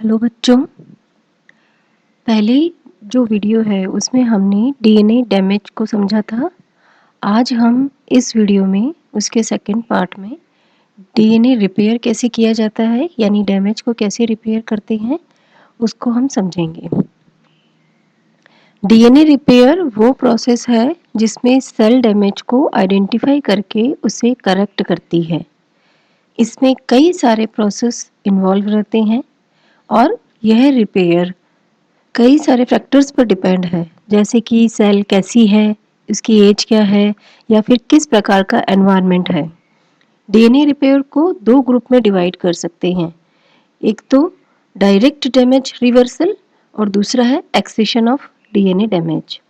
Hello बच्चों, पहले जो वीडियो है उसमें हमने डीएनए डैमेज को समझा था। आज हम इस वीडियो में उसके सेकंड पार्ट में डीएनए रिपेयर कैसे किया जाता है, यानी डैमेज को कैसे रिपेयर करते हैं, उसको हम समझेंगे। डीएनए रिपेयर वो प्रोसेस है जिसमें सेल डैमेज को आइडेंटिफाई करके उसे करेक्ट करती है। इसमें कई सारे प्रोसेस इन्वॉल्व रहते हैं और यह रिपेयर कई सारे फैक्टर्स पर डिपेंड है, जैसे कि सेल कैसी है, उसकी एज क्या है, या फिर किस प्रकार का एनवायरनमेंट है। डीएनए रिपेयर को दो ग्रुप में डिवाइड कर सकते हैं। एक तो डायरेक्ट डैमेज रिवर्सल और दूसरा है excision of DNA damage.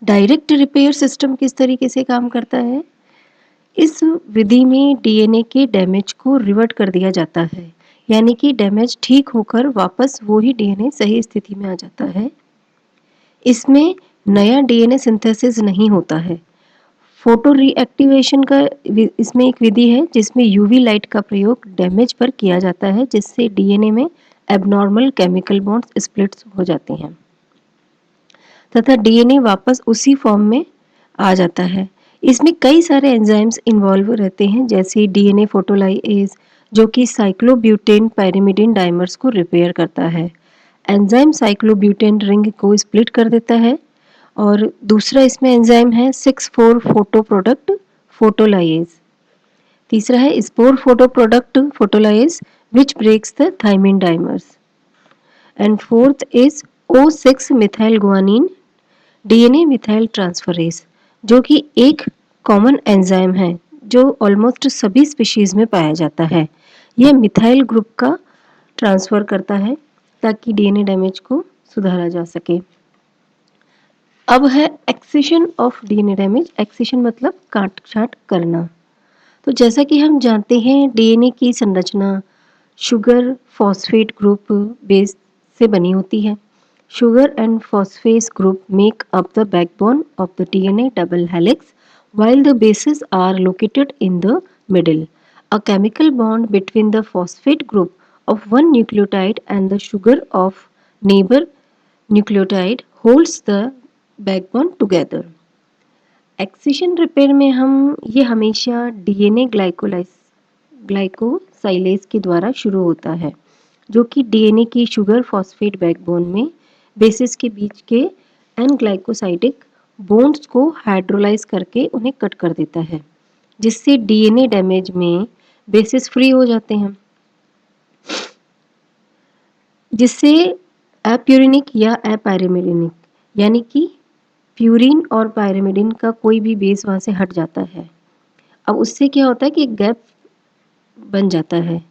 Direct repair system किस तरीके से काम करता है? इस विधि में डीएनए के डैमेज को रिवर्ट कर दिया जाता है, यानी कि डैमेज ठीक होकर वापस वो ही डीएनए सही स्थिति में आ जाता है। इसमें नया डीएनए सिंथेसिस नहीं होता है। फोटो रीएक्टिवेशन का इसमें एक विधि है जिसमें यूवी लाइट का प्रयोग डैमेज पर किया जाता है, जिससे डीएनए में एबनॉर्मल केमिकल बॉन्ड्स स्प्लिट्स हो जाते हैं तथा डीएनए वापस उसी फॉर्म में आ जाता है। इसमें कई सारे एंजाइम्स इन्वॉल्व रहते हैं, जैसे डीएनए फोटोलाइएज जो कि साइक्लोब्यूटेन पायरिमिडिन डाइमर्स को रिपेयर करता है। एंजाइम साइक्लोब्यूटेन रिंग को स्प्लिट कर देता है। और दूसरा इसमें एंजाइम है 6,4 फोटो प्रोडक्ट फोटोलाइएज। तीसरा है spore photo product photolyase which breaks the thymine dimers. And fourth is O6 methyl guanine DNA methyl transferase, जो कि एक कॉमन एंजाइम है जो ऑलमोस्ट सभी स्पीशीज में पाया जाता है। यह मिथाइल ग्रुप का ट्रांसफर करता है ताकि डीएनए डैमेज को सुधारा जा सके। अब है excision of DNA damage. Excision मतलब काट छांट करना। तो जैसा कि हम जानते हैं, डीएनए की संरचना शुगर फॉस्फेट ग्रुप बेस से बनी होती है। Sugar and phosphase group make up the backbone of the DNA double helix, while the bases are located in the middle. A chemical bond between the phosphate group of one nucleotide and the sugar of neighbor nucleotide holds the backbone together. Excision repair में हम ये हमेशा DNA ग्लाइकोसाइलेज के द्वारा शुरू होता है, जो कि डीएनए की शुगर फॉस्फेट बैकबोन में बेसिस के बीच के एन ग्लाइकोसाइडिक बॉन्ड्स को हाइड्रोलाइज करके उन्हें कट कर देता है, जिससे डीएनए डैमेज में बेसिस फ्री हो जाते हैं, जिससे एप्यूरिनिक या एपायरिमिडिनिक यानी कि प्यूरिन और पायरिमिडिन का कोई भी बेस वहाँ से हट जाता है। अब उससे क्या होता है कि एक गैप बन जाता है,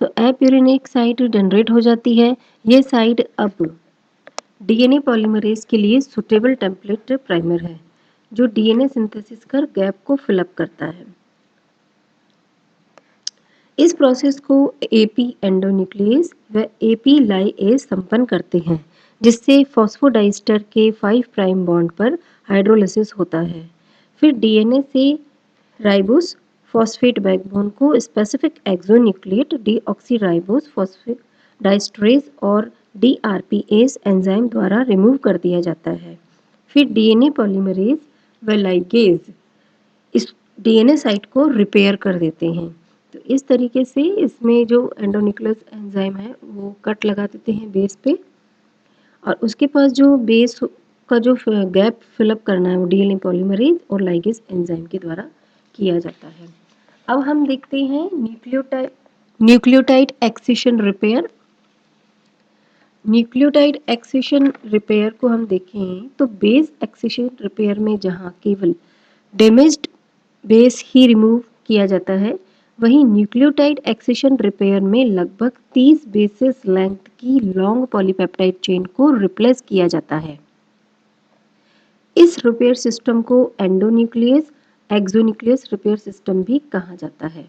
तो एप्यूरिनिक साइट जनरेट हो जाती है। ये साइट अब डीएनए पॉलीमरेज के लिए सुटेबल टेम्पलेट प्राइमर है, जो डीएनए सिंथेसिस कर गैप को फिलअप करता है। इस प्रोसेस को एपी एंडोन्यूक्लियस व एपी लाइएज संपन्न करते हैं, जिससे फॉस्फोडाइस्टर के 5 प्राइम बॉन्ड पर हाइड्रोलिसिस होता है। फिर डीएनए से राइबोस फॉस्फेट बैकबोन को स्पेसिफिक एक्सोन्यूक्लिएट डीऑक्सीराइबोस फॉस्फोडाइस्टरेज और डीआरपीएस एंजाइम द्वारा रिमूव कर दिया जाता है। फिर डीएनए पॉलीमरेज व लाइगेज इस डीएनए साइट को रिपेयर कर देते हैं। तो इस तरीके से इसमें जो एंडोन्यूक्लियस एंजाइम है वो कट लगा देते हैं बेस पे, और उसके पास जो बेस का जो गैप फिलअप करना है वो डीएनए पॉलीमरेज और लाइगेज एंजाइम के द्वारा किया जाता है। अब हम देखते हैं nucleotide accession repair. Nucleotide accession repair को हम देखें तो बेस एक्सेशन रिपेयर में जहाँ केवल डैमेज्ड बेस ही रिमूव किया जाता है, वहीं न्यूक्लियोटाइड एक्सेशन रिपेयर में लगभग 30 बेसिस लेंथ की लॉन्ग पॉलीपेप्टाइड चेन को रिप्लेस किया जाता है। इस रिपेयर सिस्टम को एंडोन्यूक्लियस एक्सोन्यूक्लियस रिपेयर सिस्टम भी कहा जाता है,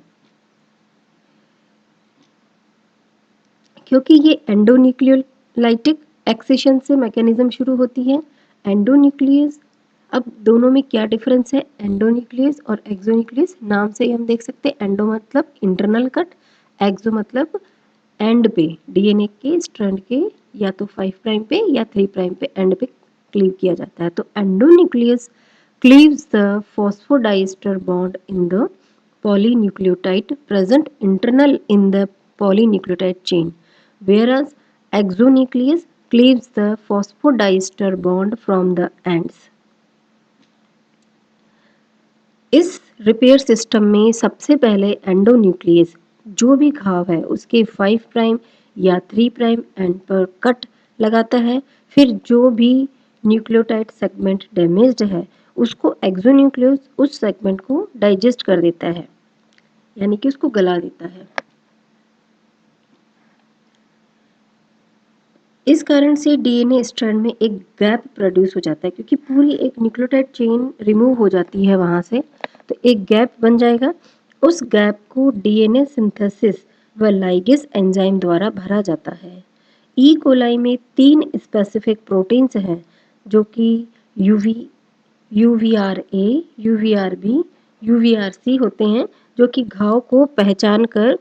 क्योंकि ये एंडोन्यूक्लियोलाइटिक एक्सेशन से मैकेनिज्म शुरू होती है। एंडोन्यूक्लियस, अब दोनों में क्या डिफरेंस है? एंडोन्यूक्लियस और एक्सोन्यूक्लियस नाम से ही हम देख सकते हैं। एंडो मतलब इंटरनल कट, एक्सो मतलब एंड पे, डीएनए के स्ट्रैंड के या तो 5 प्राइम पे या 3 प्राइम पे एंड पे क्लीव किया जाता है। तो endonuclease cleaves the phosphodiester bond in the polynucleotide present internal in the polynucleotide chain, whereas exonucleus cleaves the phosphodiester bond from the ends. इस रिपेयर सिस्टम में सबसे पहले एंडोन्यूक्लियस जो भी घाव है उसके 5 प्राइम या 3 प्राइम एंड पर कट लगाता है। फिर जो भी न्यूक्लियोटाइड सेगमेंट डैमेज्ड है उसको एक्सोन्यूक्लियस उस सेगमेंट को डाइजेस्ट कर देता है, यानी कि उसको गला देता है। इस कारण से डीएनए स्ट्रैंड में एक गैप प्रोड्यूस हो जाता है, क्योंकि पूरी एक न्यूक्लियोटाइड चेन रिमूव हो जाती है वहाँ से, तो एक गैप बन जाएगा। उस गैप को डीएनए सिंथेसिस व लाइगेज एंजाइम द्वारा भरा जाता है। ई कोलाई में 3 स्पेसिफिक प्रोटीन्स हैं जो कि यूवीआरए, यूवीआरबी, यूवीआरसी होते हैं, जो कि घाव को पहचान कर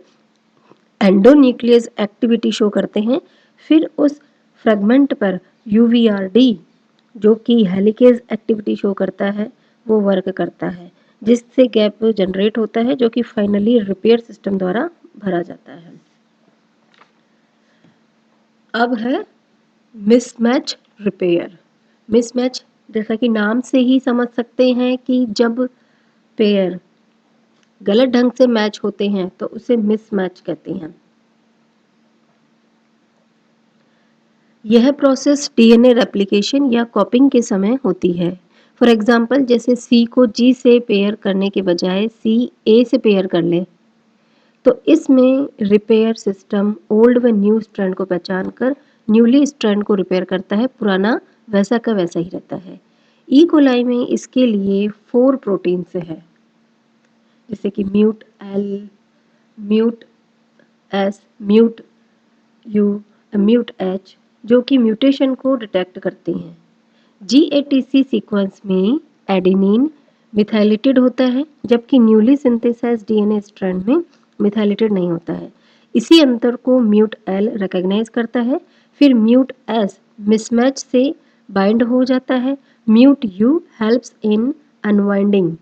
एंडोन्यूक्लियस एक्टिविटी शो करते हैं। फिर उस फ्रेगमेंट पर यूवीआरडी जो कि हेलिकेज एक्टिविटी शो करता है वो वर्क करता है, जिससे गैप जनरेट होता है जो कि फाइनली रिपेयर सिस्टम द्वारा भरा जाता है। अब है मिसमैच रिपेयर। मिसमैच जैसा कि नाम से ही समझ सकते हैं कि जब पेयर गलत ढंग से मैच होते हैं तो उसे मिसमैच कहते हैं। यह प्रोसेस डीएनए रेप्लिकेशन या कॉपिंग के समय होती है। फॉर एग्जाम्पल, जैसे सी को जी से पेयर करने के बजाय सी ए से पेयर कर ले, तो इसमें रिपेयर सिस्टम ओल्ड व न्यू स्ट्रैंड को पहचान कर न्यूली स्ट्रैंड को रिपेयर करता है, पुराना वैसा का वैसा ही रहता है। ई कोलाई में इसके लिए 4 प्रोटीन्स है, जैसे कि mute L, mute S, mute you, mute H, जो कि म्यूटेशन को डिटेक्ट करते हैं। जीएटीसी सीक्वेंस में एडेनिन मिथाइलेटेड होता है, जबकि न्यूली सिंथेसाइज्ड डीएनए स्ट्रैंड में मिथाइलेटेड नहीं होता है। इसी अंतर को म्यूट एल रिकॉग्नाइज करता है। फिर म्यूट एस मिसमैच से बाइंड हो जाता है। Mute you helps in unwinding,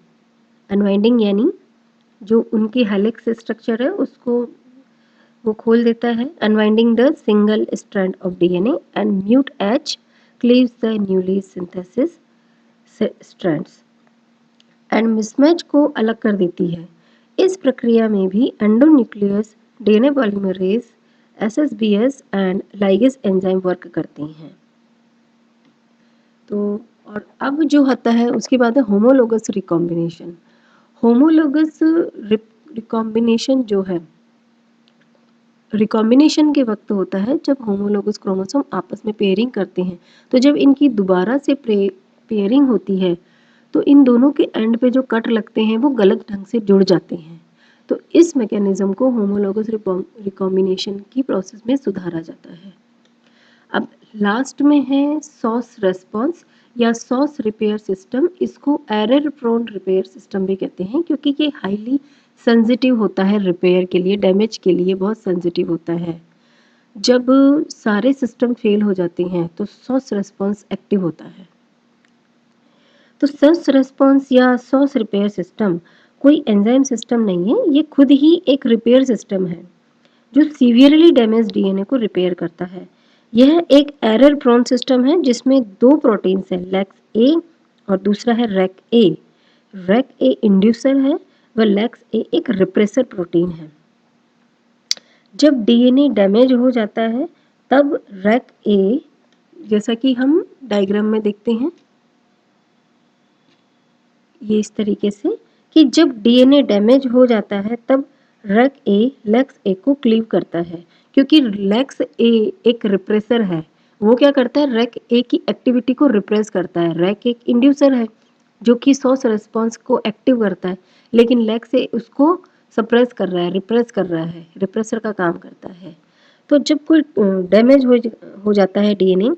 unwinding यानी जो उनकी हेलिक्स स्ट्रक्चर है उसको वो खोल देता है, unwinding the single strand of DNA, and mut H cleaves the newly synthesis strands and mismatch को अलग कर देती है। इस प्रक्रिया में भी endonuclease, DNA polymerase, SSBs and ligase enzyme work करते हैं। तो और अब जो होता है उसके बाद है होमोलोगस रिकॉम्बिनेशन। होमोलोगस रिकॉम्बिनेशन जो है, रिकॉम्बिनेशन के वक्त होता है जब होमोलोगस क्रोमोसोम आपस में पेयरिंग करते हैं। तो जब इनकी दोबारा से पेयरिंग होती है तो इन दोनों के एंड पे जो कट लगते हैं वो गलत ढंग से जुड़ जाते हैं। तो इस मैकेनिज्म को होमोलोगस रिकॉम्बिनेशन की प्रोसेस में सुधारा जाता है। अब लास्ट में है सॉस रेस्पॉन्स या सॉस रिपेयर सिस्टम। इसको एरर प्रोन रिपेयर सिस्टम भी कहते हैं, क्योंकि ये हाईली सेंसिटिव होता है रिपेयर के लिए, डैमेज के लिए बहुत सेंसिटिव होता है। जब सारे सिस्टम फेल हो जाते हैं तो सॉस रेस्पॉन्स एक्टिव होता है। तो सॉस रेस्पॉन्स या सॉस रिपेयर सिस्टम कोई एंजाइम सिस्टम नहीं है, ये खुद ही एक रिपेयर सिस्टम है जो सीवियरली डैमेज डीएनए को रिपेयर करता है। यह एक एरर प्रोन सिस्टम है जिसमें 2 प्रोटीन्स हैं, लेक्स ए और दूसरा है रैक ए। रैक ए इंड्यूसर है व लेक्स ए एक रिप्रेसर प्रोटीन है। जब डीएनए डैमेज हो जाता है तब रैक ए, जैसा कि हम डायग्राम में देखते हैं ये इस तरीके से, कि जब डीएनए डैमेज हो जाता है तब रैक ए लेक्स ए को क्लीव करता है, क्योंकि लेक्स ए एक रिप्रेसर है। वो क्या करता है, रैक ए की एक्टिविटी को रिप्रेस करता है। रैक एक इंड्यूसर है जो कि सॉस रिस्पॉन्स को एक्टिव करता है, लेकिन लेक्स ए उसको सप्रेस कर रहा है, रिप्रेस कर रहा है, रिप्रेसर का काम करता है। तो जब कोई डैमेज हो जाता है डीएनए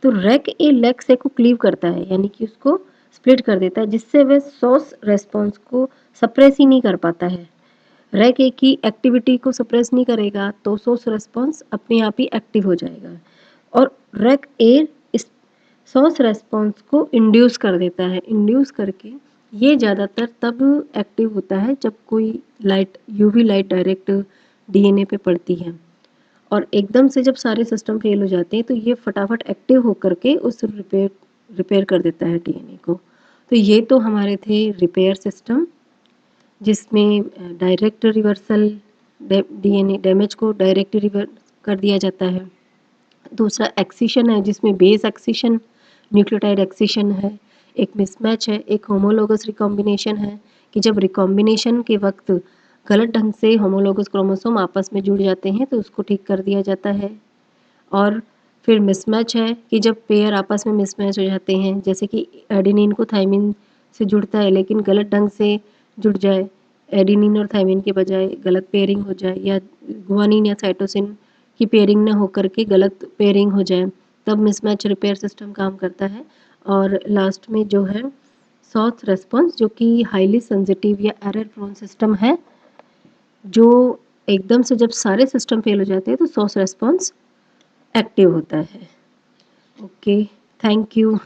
तो रैक ए लेक्स ए को क्लीव करता है, यानी कि उसको स्प्लिट कर देता है, जिससे वह सॉस रेस्पॉन्स को सप्रेस ही नहीं कर पाता है। रैक ए की एक्टिविटी को सप्रेस नहीं करेगा तो सोर्स रेस्पॉन्स अपने आप ही एक्टिव हो जाएगा, और रैक ए इस सोर्स रेस्पॉन्स को इंड्यूस कर देता है। इंड्यूस करके ये ज़्यादातर तब एक्टिव होता है जब कोई light, UV light direct DNA पे पड़ती है, और एकदम से जब सारे सिस्टम फेल हो जाते हैं तो ये फटाफट एक्टिव होकर के उस रिपेयर कर देता है डीएनए को। तो ये तो हमारे थे रिपेयर सिस्टम, जिसमें डायरेक्ट रिवर्सल, डीएनए डैमेज को डायरेक्ट रिवर्स कर दिया जाता है। दूसरा एक्सीशन है, जिसमें बेस एक्सीशन, न्यूक्लियोटाइड एक्सीशन है। एक मिसमैच है, एक होमोलोगस रिकॉम्बिनेशन है कि जब रिकॉम्बिनेशन के वक्त गलत ढंग से होमोलोगस क्रोमोसोम आपस में जुड़ जाते हैं तो उसको ठीक कर दिया जाता है। और फिर मिसमैच है कि जब पेयर आपस में मिसमैच हो जाते हैं, जैसे कि एडेनिन को थाइमिन से जुड़ता है लेकिन गलत ढंग से जुड़ जाए, एडेनिन और थाइमिन के बजाय गलत पेयरिंग हो जाए, या गुआनिन या साइटोसिन की पेयरिंग ना होकर के गलत पेयरिंग हो जाए, तब मिसमैच रिपेयर सिस्टम काम करता है। और लास्ट में जो है सोर्स रेस्पॉन्स, जो कि हाईली सेंसिटिव या एरर प्रोन सिस्टम है, जो एकदम से जब सारे सिस्टम फेल हो जाते हैं तो सोर्स रेस्पॉन्स एक्टिव होता है। Okay, thank you.